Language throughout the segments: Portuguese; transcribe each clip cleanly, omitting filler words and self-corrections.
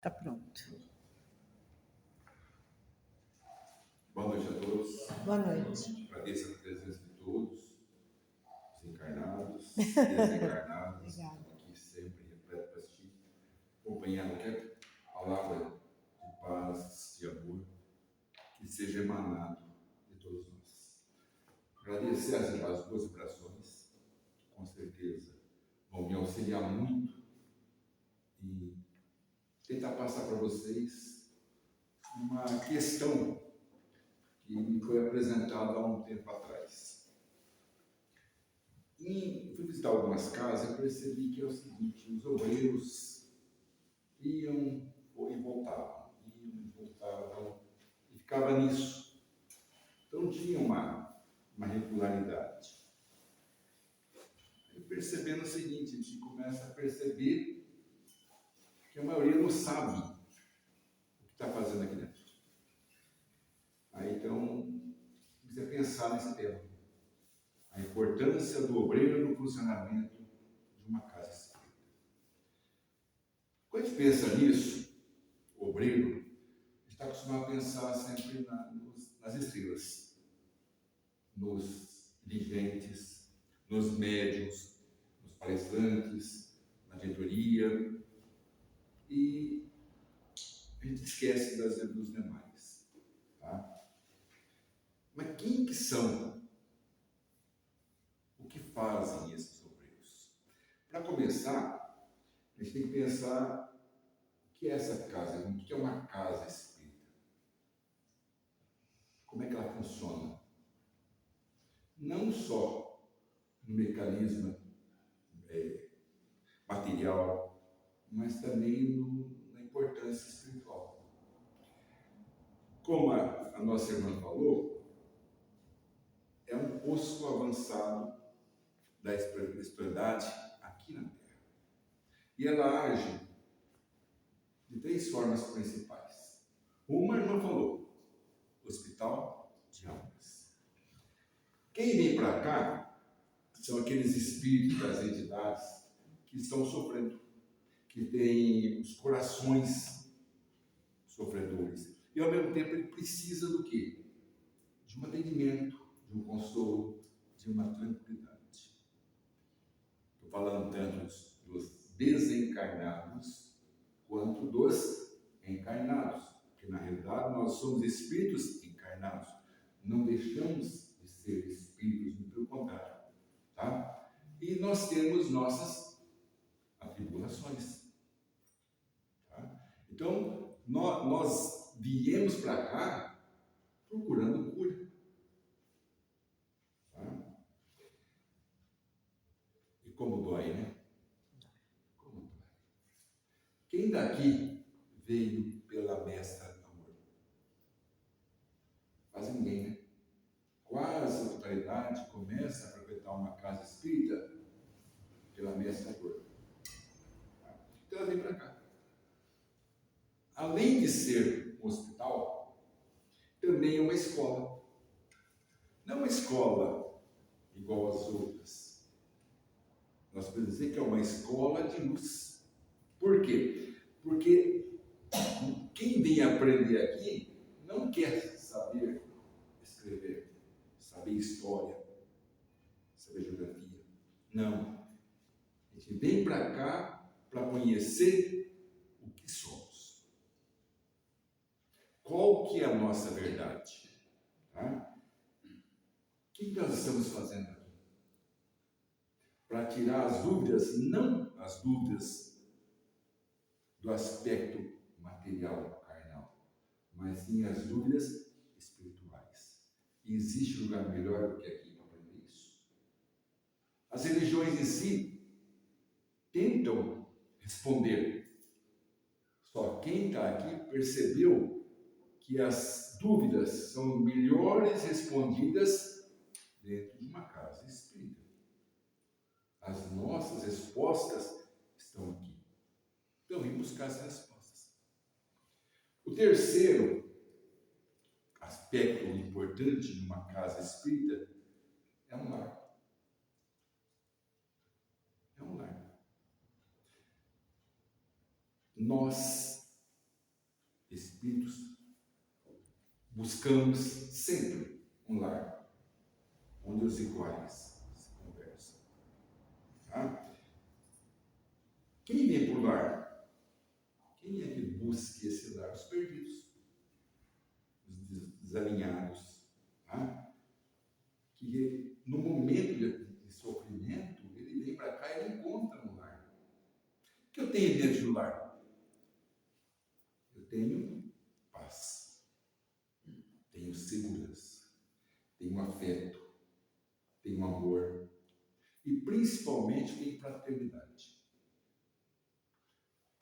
Tá pronto. Boa noite a todos. Boa noite. Agradeço a presença de todos, os encarnados, desencarnados, Obrigada. aqui sempre repleto para assistir, acompanhando qualquer palavra de paz, de amor, que seja emanado de todos nós. Agradecer as duas vibrações, com certeza vão me auxiliar muito e tentar passar para vocês uma questão que me foi apresentada há um tempo atrás. E fui visitar algumas casas e percebi que é o seguinte: os obreiros iam e voltavam, e ficava nisso. Então tinha uma regularidade. E percebendo o seguinte, a gente começa a perceber que a maioria não sabe o que está fazendo aqui dentro. Aí então, comecei a pensar nesse tema. A importância do obreiro no funcionamento de uma casa espírita. Quando a gente pensa nisso, o obreiro, a gente está acostumado a pensar sempre nas estrelas, nos dirigentes, nos médiuns, nos palestrantes, na diretoria, e a gente esquece dos demais. Tá? Mas quem que são? O que fazem esses obreiros? Para começar, a gente tem que pensar o que é essa casa, o que é uma casa espírita. Como é que ela funciona? Não só no mecanismo material, mas também na importância espiritual. Como a nossa irmã falou, é um posto avançado da espiritualidade aqui na Terra. E ela age de três formas principais. Uma, a irmã falou, hospital de almas. Quem vem para cá são aqueles espíritos das entidades que estão sofrendo, que têm os corações sofredores. E ao mesmo tempo ele precisa do quê? De um atendimento, de um consolo, de uma tranquilidade. Estou falando tanto dos desencarnados quanto dos encarnados, porque na realidade nós somos espíritos encarnados, não deixamos de ser espíritos, pelo contrário, tá? E nós temos nossas atribulações, tá? Então nós viemos para cá procurando cura, tá? E como dói, né? Como dói. Quem daqui veio pela mestra amor? Quase ninguém, né? Quase a totalidade começa a frequentar uma casa espírita pela mestra amor. Então ela vem para cá. Além de ser um hospital, também é uma escola. Não uma escola igual às outras. Nós podemos dizer que é uma escola de luz. Por quê? Porque quem vem aprender aqui não quer saber escrever, saber história, saber geografia. Não. A gente vem para cá para conhecer o que somos. Qual que é a nossa verdade? Tá? O que nós estamos fazendo aqui? Para tirar as dúvidas, não as dúvidas do aspecto material, carnal, mas sim as dúvidas espirituais. E existe lugar melhor do que aqui para aprender isso? As religiões em si tentam responder. Só quem está aqui percebeu que as dúvidas são melhores respondidas dentro de uma casa espírita. As nossas respostas estão aqui. Então, vem buscar as respostas. O terceiro aspecto importante de uma casa espírita é um lar. É um lar. Nós espíritos, buscamos sempre um lar onde os iguais se conversam. Tá? Quem vem para o lar? Quem é que busca esse lar? Os perdidos, os desalinhados. Tá? Que no momento de sofrimento, ele vem para cá e ele encontra um lar. O que eu tenho dentro do lar? Eu tenho paz, tenho segurança, tenho afeto, tenho amor e principalmente tenho fraternidade.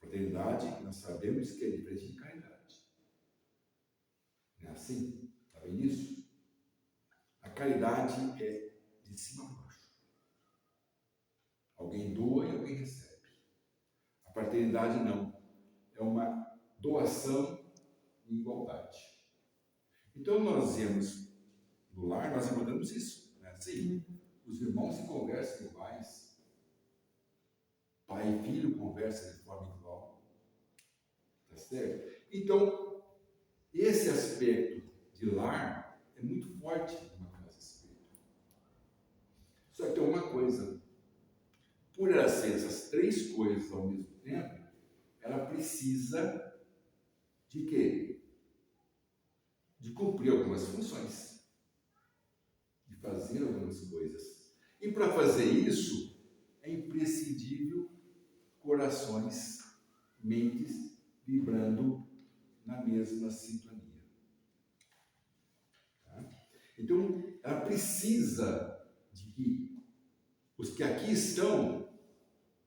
Fraternidade, nós sabemos que é diferente de caridade. Não é assim? Está vendo isso? A caridade é de cima a baixo. Alguém doa e alguém recebe. A fraternidade não. É uma doação em igualdade. Então nós vemos no lar, nós encontramos isso. Não é assim? Os irmãos se conversam iguais. Pai e filho conversam de forma igual. Tá certo? Então, esse aspecto de lar é muito forte numa casa espírita. Só que tem uma coisa. Por ela ser essas três coisas ao mesmo tempo, ela precisa de quê? De cumprir algumas funções. De fazer algumas coisas. E para fazer isso, é imprescindível corações, mentes vibrando na mesma sintonia. Tá? Então, ela precisa de que os que aqui estão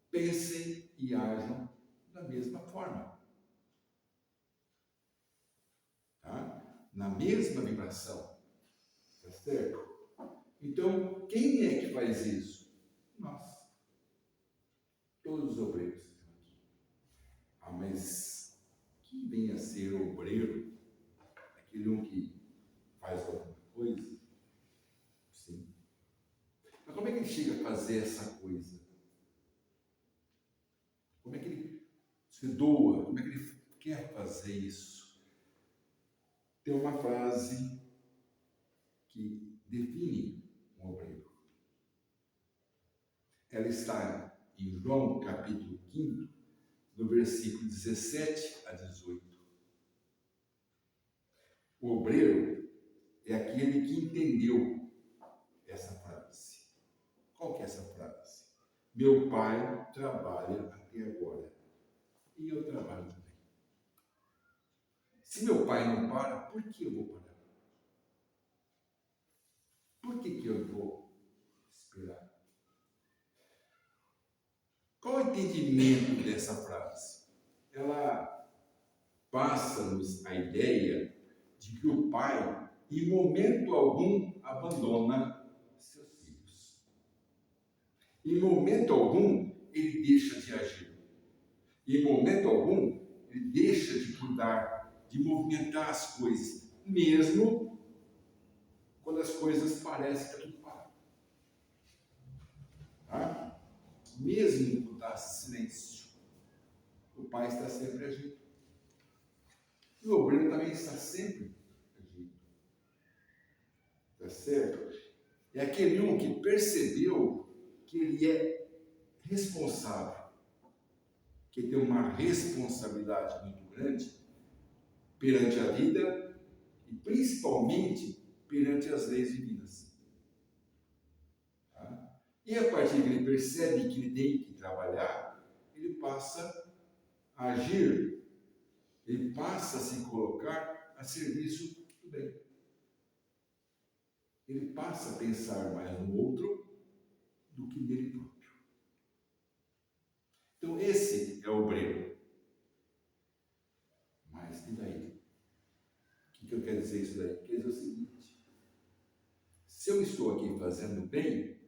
pensem e ajam da mesma forma. Tá? Na mesma vibração. Tá certo? Então, quem é que faz isso? Nós. Todos os obreiros que estão aqui. Ah, mas quem vem a ser obreiro? Aquele um que faz alguma coisa? Sim. Mas como é que ele chega a fazer essa coisa? Como é que ele se doa? Como é que ele quer fazer isso? Tem uma frase que define um obreiro. Ela está em João capítulo 5, do versículo 17 a 18. O obreiro é aquele que entendeu essa frase. Qual que é essa frase? Meu pai trabalha até agora e eu trabalho também. Se meu pai não para, por que eu vou parar? Por que eu vou esperar? Qual é o entendimento dessa frase? Ela passa-nos a ideia de que o pai, em momento algum, abandona seus filhos. Em momento algum, ele deixa de agir. Em momento algum, ele deixa de cuidar, de movimentar as coisas, mesmo quando as coisas parecem que tudo para. Tá? Mesmo quando está silêncio, o pai está sempre agindo. E o obreiro também está sempre agindo. Tá certo? É aquele um que percebeu que ele é responsável, que tem uma responsabilidade muito grande perante a vida e principalmente perante as leis divinas. Tá? E a partir que ele percebe que ele tem que trabalhar, ele passa a agir, ele passa a se colocar a serviço do bem. Ele passa a pensar mais no outro do que nele próprio. Então esse é o obreiro. Mas e daí? O que eu quero dizer isso daí? Quer dizer o seguinte: se eu estou aqui fazendo bem,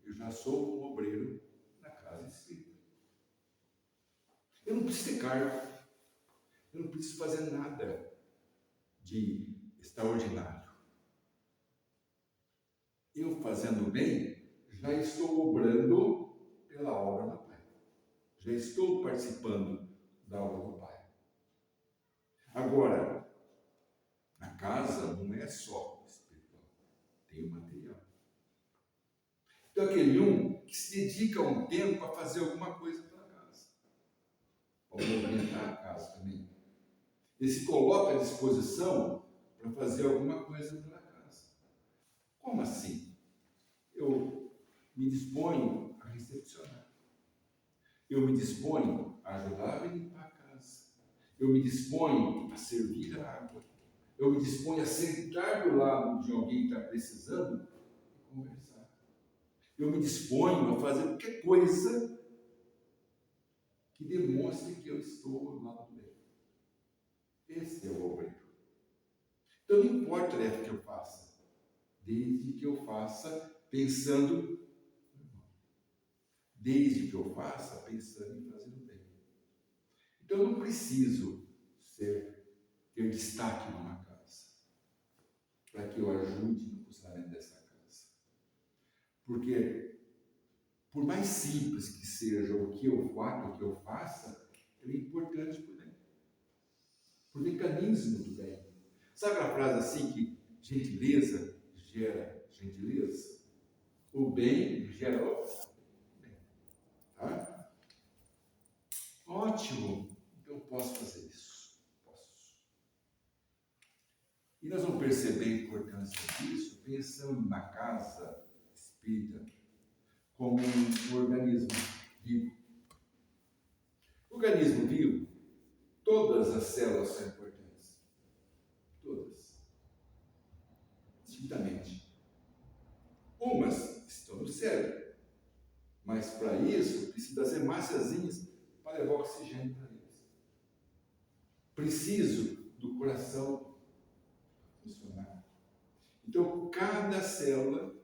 eu já sou um obreiro na casa espírita. Eu não preciso ter cargo, eu não preciso fazer nada de extraordinário. Eu fazendo bem, já estou obrando pela obra do Pai. Já estou participando da obra do Pai. Agora, na casa não é só espiritual, tem o material. Então, aquele que se dedica um tempo a fazer alguma coisa pela casa, para movimentar a casa também. Ele se coloca à disposição para fazer alguma coisa pela casa. Como assim? Eu me disponho a recepcionar. Eu me disponho a ajudar a limpar a casa. Eu me disponho a servir a água. Eu me disponho a sentar do lado de alguém que está precisando e conversar. Eu me disponho a fazer qualquer coisa que demonstre que eu estou ao lado dele. Esse é o obreiro. Então, não importa a tarefa que eu faça, desde que eu faça pensando, desde que eu faça pensando em fazer o bem. Então, eu não preciso ter destaque numa casa, para que eu ajude no funcionamento dessa casa. Porque, por mais simples que seja o que eu faça, ele é importante por mecanismo do bem. Sabe a frase assim que gentileza gera gentileza? O bem gera o bem. Tá? Ótimo. Então eu posso fazer isso. Posso. E nós vamos perceber a importância disso pensando na casa espírita como um organismo vivo. O organismo vivo, todas as células são importantes. Todas. Distintamente. Umas estão no cérebro, mas para isso precisa das hemáciazinhas para levar oxigênio para eles. Preciso do coração funcionar. Então, cada célula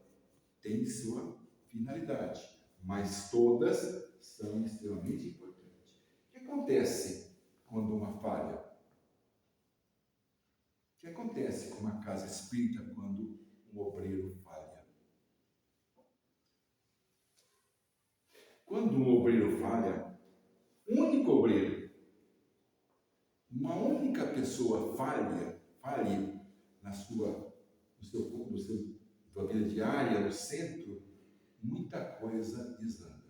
tem sua finalidade, mas todas são extremamente importantes. O que acontece quando uma falha? O que acontece com uma casa espírita quando um obreiro falha? Quando um obreiro falha, um único obreiro, uma única pessoa falhe na sua vida diária, no centro, muita coisa desanda.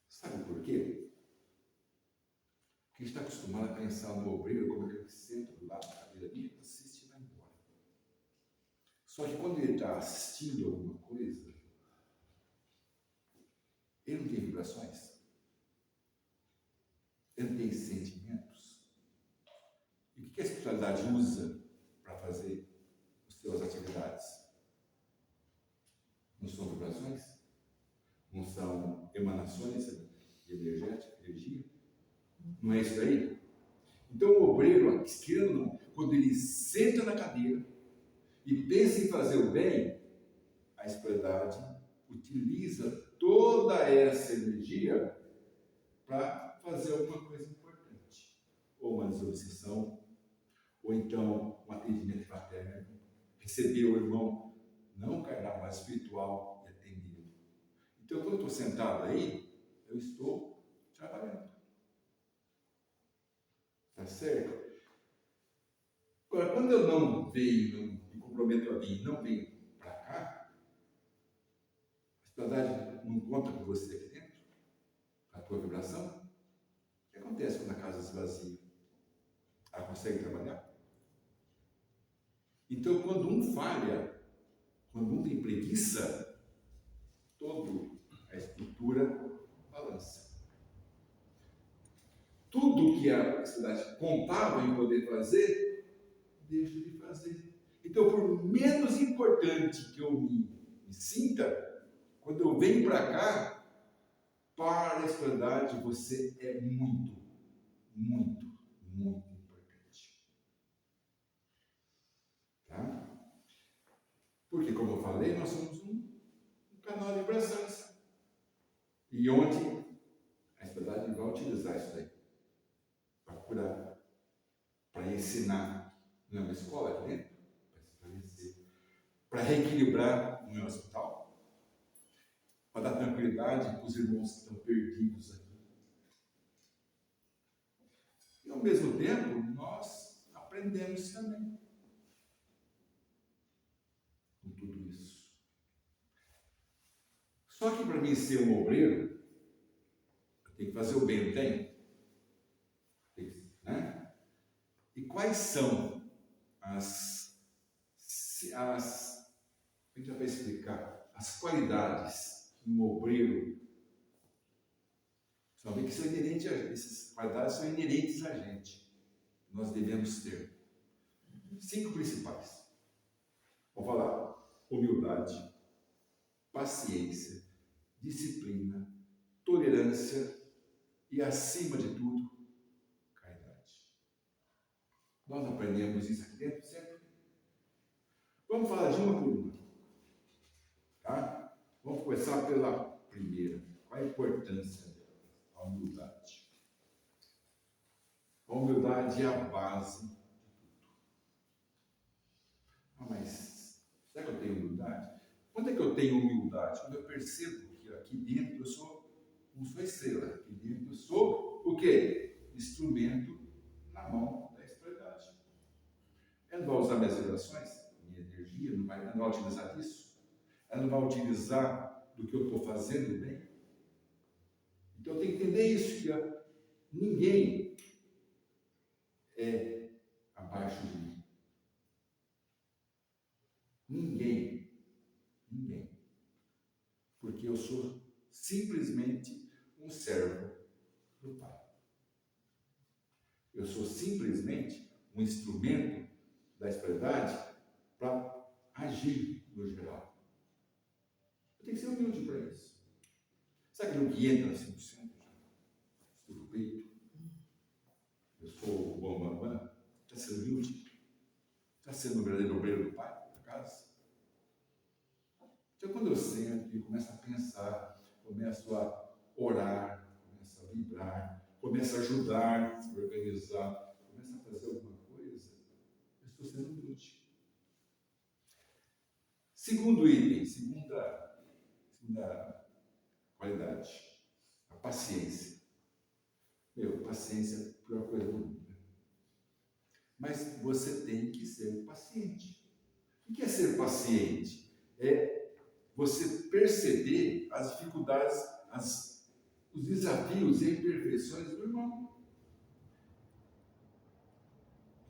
Sabe por quê? Porque a gente está acostumado a pensar no obreiro como aquele que senta do lado da cadeira ali, assiste e vai embora. Só que quando ele está assistindo alguma coisa, ele não tem vibrações, ele não tem sentimentos. E o que a espiritualidade usa para fazer as suas atividades? Não são vibrações? Não são emanações de energia? Não é isso aí? Então o obreiro, quando ele senta na cadeira e pensa em fazer o bem, a espiritualidade utiliza toda essa energia para fazer alguma coisa importante. Ou uma desobsessão, ou então um atendimento fraterno, receber o irmão, não carnal, mas espiritual, e atendê-lo. Então, quando eu estou sentado aí, eu estou trabalhando. Tá certo? Agora, quando eu não venho, não me comprometo a vir, não venho para cá, a espiritualidade não conta com você aqui dentro, a tua vibração. O que acontece quando a casa esvazia? Ela consegue trabalhar? Então, quando um falha, quando um tem preguiça, toda a estrutura balança. Tudo que a sociedade contava em poder fazer, deixa de fazer. Então, por menos importante que eu me sinta, quando eu venho para cá, para a espiritualidade você é muito, muito, muito importante. Tá? Porque, como eu falei, nós somos um canal de vibrações. E onde a espiritualidade vai utilizar isso daí para curar, para ensinar. Não é uma escola aqui dentro? Para esclarecer. Para reequilibrar, não é um hospital. Para dar tranquilidade para os irmãos que estão perdidos aqui. E ao mesmo tempo, nós aprendemos também com tudo isso. Só que para mim ser um obreiro, eu tenho que fazer o bem, não tem? Né? E quais são a gente vai explicar as qualidades que um obreiro, só que são inerentes essas qualidades são inerentes a gente. Nós devemos ter 5 principais. Vamos falar: humildade, paciência, disciplina, tolerância e, acima de tudo, caridade. Nós aprendemos isso aqui dentro sempre. Vamos falar de uma por uma. Tá? Vamos começar pela primeira. Qual a importância dela? A humildade. A humildade é a base de tudo. Mas será que eu tenho humildade? Quando é que eu tenho humildade? Quando eu percebo que aqui dentro eu não sou estrela. Aqui dentro eu sou o quê? Instrumento na mão da espiritualidade. Ela não vai usar minhas vibrações, minha energia, não vai utilizar disso? Ela não vai utilizar do que eu estou fazendo bem? Então eu tenho que entender isso, que ninguém é abaixo de mim. Ninguém. Porque eu sou simplesmente um servo do Pai. Eu sou simplesmente um instrumento da espiritualidade para agir no geral. Eu tenho que ser humilde para isso. Sabe aquilo que entra 100% já? Estou no peito. Eu sou o bambambam. Está sendo humilde? Está sendo o verdadeiro obreiro do Pai, da casa? Então, quando eu sento e começo a pensar, começo a orar, começo a vibrar, começo a ajudar, a organizar, começo a fazer alguma coisa, eu estou sendo humilde. Segundo item, segunda qualidade, a paciência. Paciência é a pior coisa do mundo. Mas você tem que ser paciente. O que é ser paciente? É você perceber as dificuldades, os desafios e imperfeições do irmão.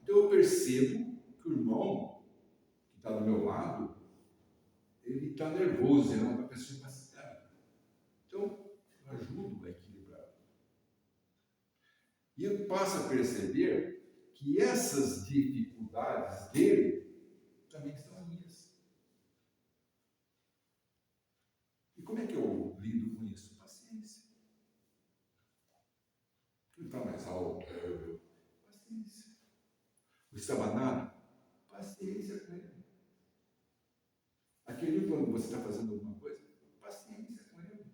Então eu percebo que o irmão que está do meu lado, ele está nervoso, ele é uma pessoa impaciente. Então eu ajudo a equilibrar. E eu passo a perceber que essas dificuldades dele também são minhas. E como é que eu lido com isso? Paciência. Ele está mais alto. Paciência. O estabanado? Paciência com ele. Aquele quando você está fazendo alguma coisa, paciência com ele.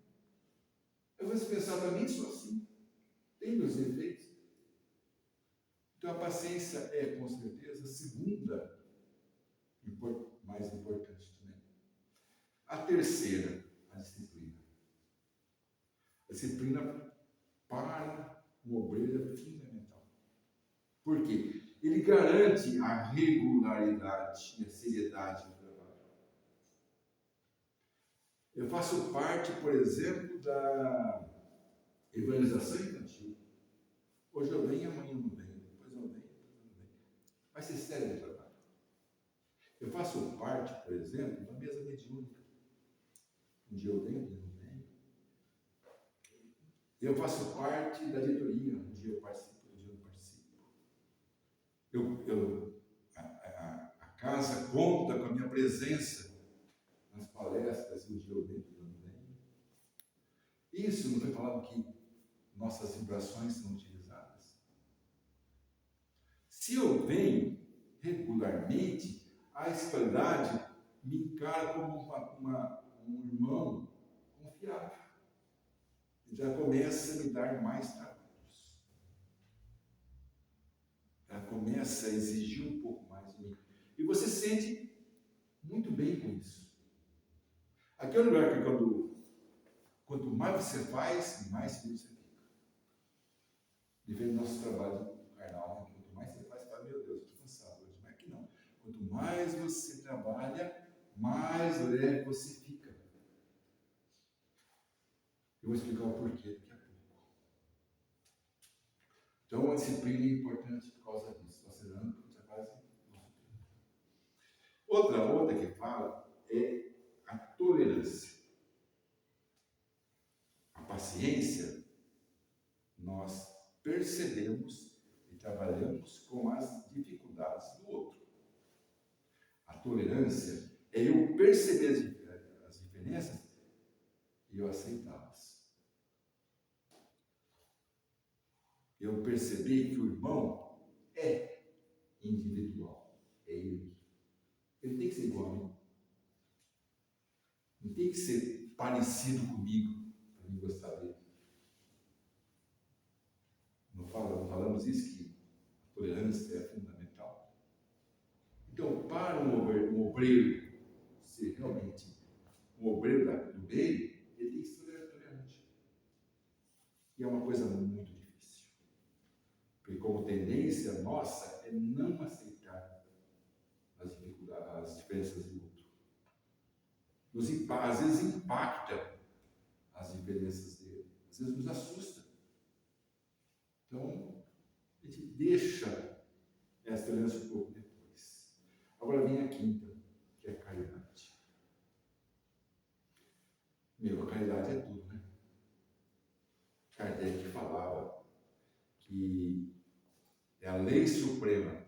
Eu vou pensar, também sou assim. Tem meus defeitos. Então a paciência é, com certeza, a segunda mais importante também. A terceira, a disciplina. A disciplina para o obreiro é fundamental. Por quê? Ele garante a regularidade e a seriedade do trabalho. Eu faço parte, por exemplo, da evangelização infantil. Hoje eu venho, amanhã eu não venho, depois eu venho, depois eu não venho. Vai ser sério o trabalho. Eu faço parte, por exemplo, da mesa mediúnica. Um dia eu venho, um dia eu não venho. Eu faço parte da diretoria. Um dia eu participo, um dia eu não participo. A casa conta com a minha presença nas palestras, um dia eu venho, um dia eu não venho. Isso não foi falado que nossas vibrações são utilizadas? Se eu venho regularmente, a espiritualidade me encara como um irmão confiável. Já começa a me dar mais trabalhos. Ela começa a exigir um pouco mais de mim. E você se sente muito bem com isso. Aqui é um lugar que quanto mais você faz, mais feliz você fica. Vivendo nosso trabalho carnal, né? Quanto mais você faz, fala, meu Deus, eu estou cansado hoje. Mas aqui não. Quanto mais você trabalha, mais leve você fica. Eu vou explicar o porquê daqui a pouco. Então, a disciplina é importante por causa disso. Considerando que você faz outra que fala é a tolerância. A paciência, nós percebemos e trabalhamos com as dificuldades do outro. A tolerância é eu perceber as diferenças e eu aceitá-las. Eu perceber que o irmão é individual, é ele. Ele tem que ser igual a mim. Não tem que ser parecido comigo para mim gostar dele. Não falamos isso, que a tolerância é fundamental? Então, para um obreiro ser realmente um obreiro do bem, ele tem que ser tolerante. E é uma coisa muito difícil. Porque como tendência nossa é não aceitar as dificuldades, as diferenças do outro. Às vezes impacta as diferenças dele. Às vezes nos assusta. Então, a gente deixa essa tolerância um pouco depois. Agora vem a quinta, que é a caridade. A caridade é tudo, né? Kardec falava que é a lei suprema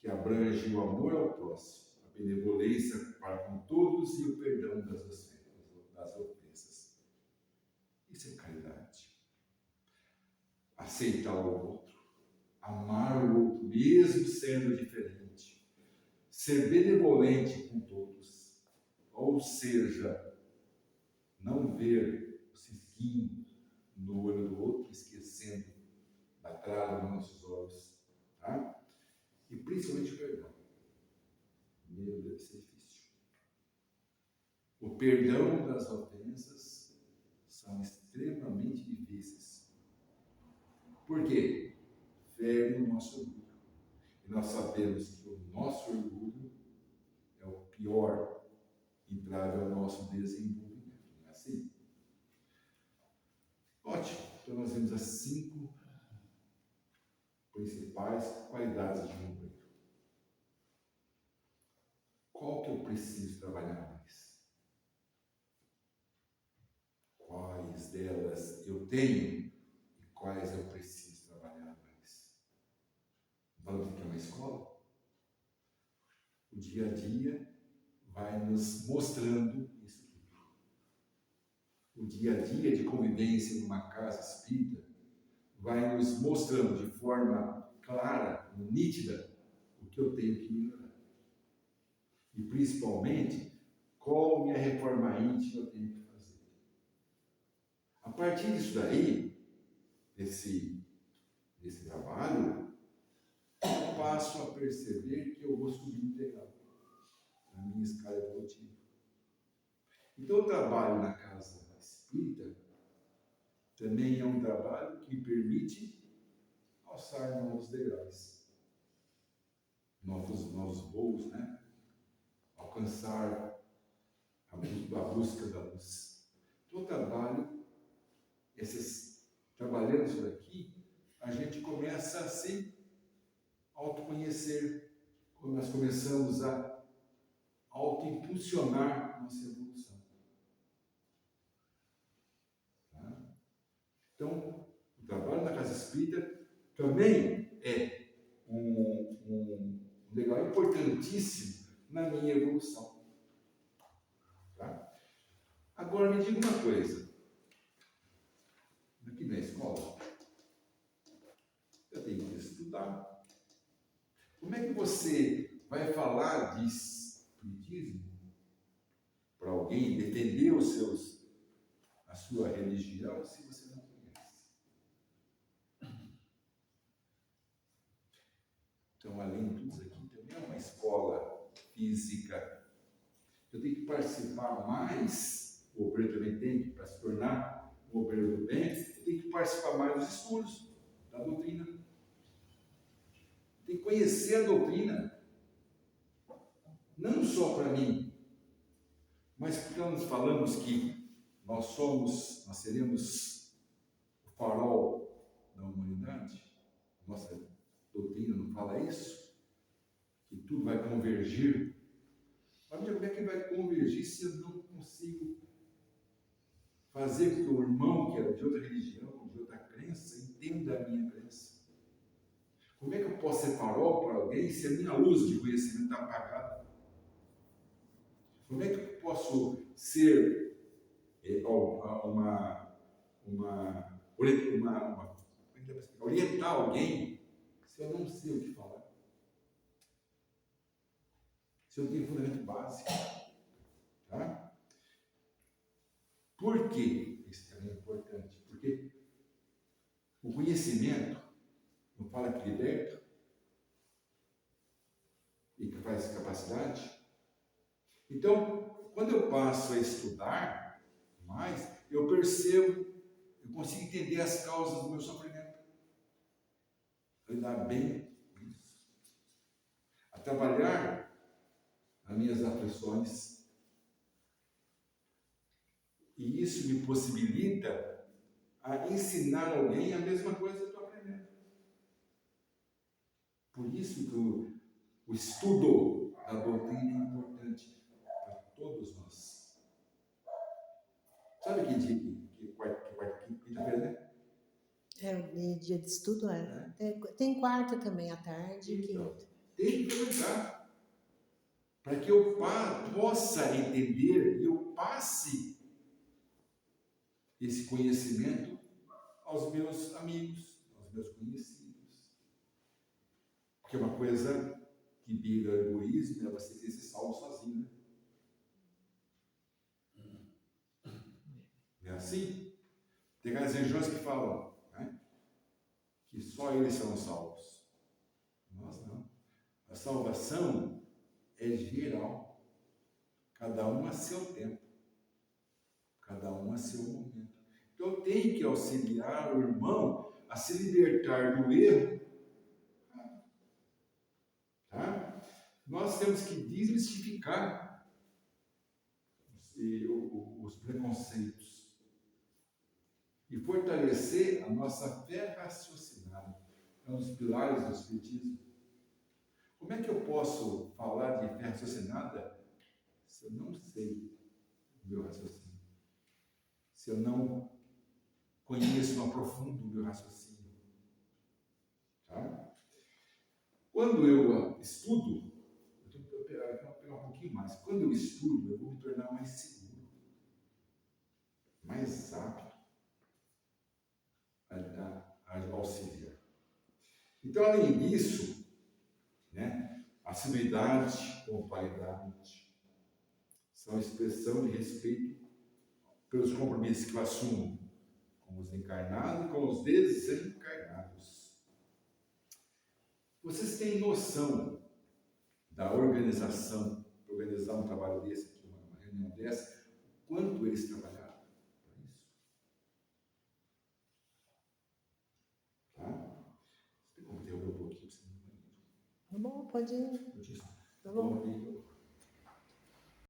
que abrange o amor ao próximo, a benevolência para com todos e o perdão das ofensas. Isso é caridade. Aceitar o outro, amar o outro, mesmo sendo diferente, ser benevolente com todos, ou seja, não ver o cisquinho no olho do outro, esquecendo da trava nos nossos olhos, tá? E principalmente o perdão. Meu Deus, isso é difícil. O perdão das ofensas são extremamente difíceis. Por quê? Fere o nosso orgulho. E nós sabemos que o nosso orgulho é o pior entrave ao nosso desenvolvimento. Não é assim? Ótimo. Então nós vimos as 5 principais qualidades de um obreiro. Qual que eu preciso trabalhar mais? Quais delas eu tenho e quais eu preciso trabalhar mais? Vamos que é uma escola? O dia a dia vai nos mostrando isso tudo. O dia a dia de convivência numa casa espírita vai nos mostrando de forma clara, nítida, o que eu tenho que melhorar. E principalmente, qual minha reforma íntima eu tenho que fazer. A partir disso daí, desse trabalho, eu passo a perceber que eu vou subir um degrau na minha escala evolutiva. Então, o trabalho na casa espírita também é um trabalho que permite alçar novos degraus, novos voos, né? Alcançar a busca da luz. Então, o trabalho, trabalhando isso daqui, a gente começa a se autoconhecer, quando nós começamos a autoimpulsionar nossa evolução. Tá? Então, o trabalho na casa espírita também é um degrau importantíssimo na minha evolução. Tá? Agora, me diga uma coisa. Aqui na escola, eu tenho que estudar. Como é que você vai falar de espiritismo para alguém, defender a sua religião, se você não conhece? Então, além de tudo isso aqui, também é uma escola física. Eu tenho que participar mais, o obreiro também tem que, para se tornar um obreiro do bem, eu tenho que participar mais dos estudos da doutrina. conhecer a doutrina, não só para mim, mas porque nós falamos que nós seremos o farol da humanidade. Nossa doutrina não fala isso? Que tudo vai convergir. Mas como é que vai convergir se eu não consigo fazer com que o irmão que é de outra religião, de outra crença, entenda a minha crença? Como é que eu posso ser farol para alguém se a minha luz de conhecimento está apagada? Como é que eu posso ser orientar alguém se eu não sei o que falar? Se eu não tenho fundamento básico? Tá? Por quê? Isso também é importante. Porque o conhecimento não fala que liberta e que faz capacidade. Então, quando eu passo a estudar mais, eu percebo, eu consigo entender as causas do meu sofrimento. Lidar bem com isso. A trabalhar as minhas aflições. E isso me possibilita a ensinar alguém a mesma coisa que eu estou aprendendo. Por isso que o estudo da doutrina é importante para todos nós. Sabe que dia? Quinta-feira, né? O dia de estudo tem quarta também à tarde. Então, tem que frequentar. Para que eu possa entender e eu passe esse conhecimento aos meus amigos, aos meus conhecidos. Porque uma coisa que vira egoísmo é você ter esse salvo sozinho, né? Não é assim? Tem aquelas regiões que falam, né, que só eles são salvos. Nós não. A salvação é geral. Cada um a seu tempo. Cada um a seu momento. Então eu tenho que auxiliar o irmão a se libertar do erro. Tá? Nós temos que desmistificar os preconceitos e fortalecer a nossa fé raciocinada. É um dos pilares do Espiritismo. Como é que eu posso falar de fé raciocinada se eu não sei o meu raciocínio? Se eu não conheço, não aprofundo o meu raciocínio? Tá? Quando eu estudo, eu vou pegar um pouquinho mais. Quando eu estudo, eu vou me tornar mais seguro, mais apto a auxiliar. Então, além disso, né, assiduidade, pontualidade, são expressão de respeito pelos compromissos que eu assumo com os encarnados e com os desencarnados. Vocês têm noção da organização, organizar um trabalho desse aqui, uma reunião dessa, quanto eles trabalharam para isso? Tá? Você tem como interromper um pouquinho? Tá bom, pode ir. Tá bom.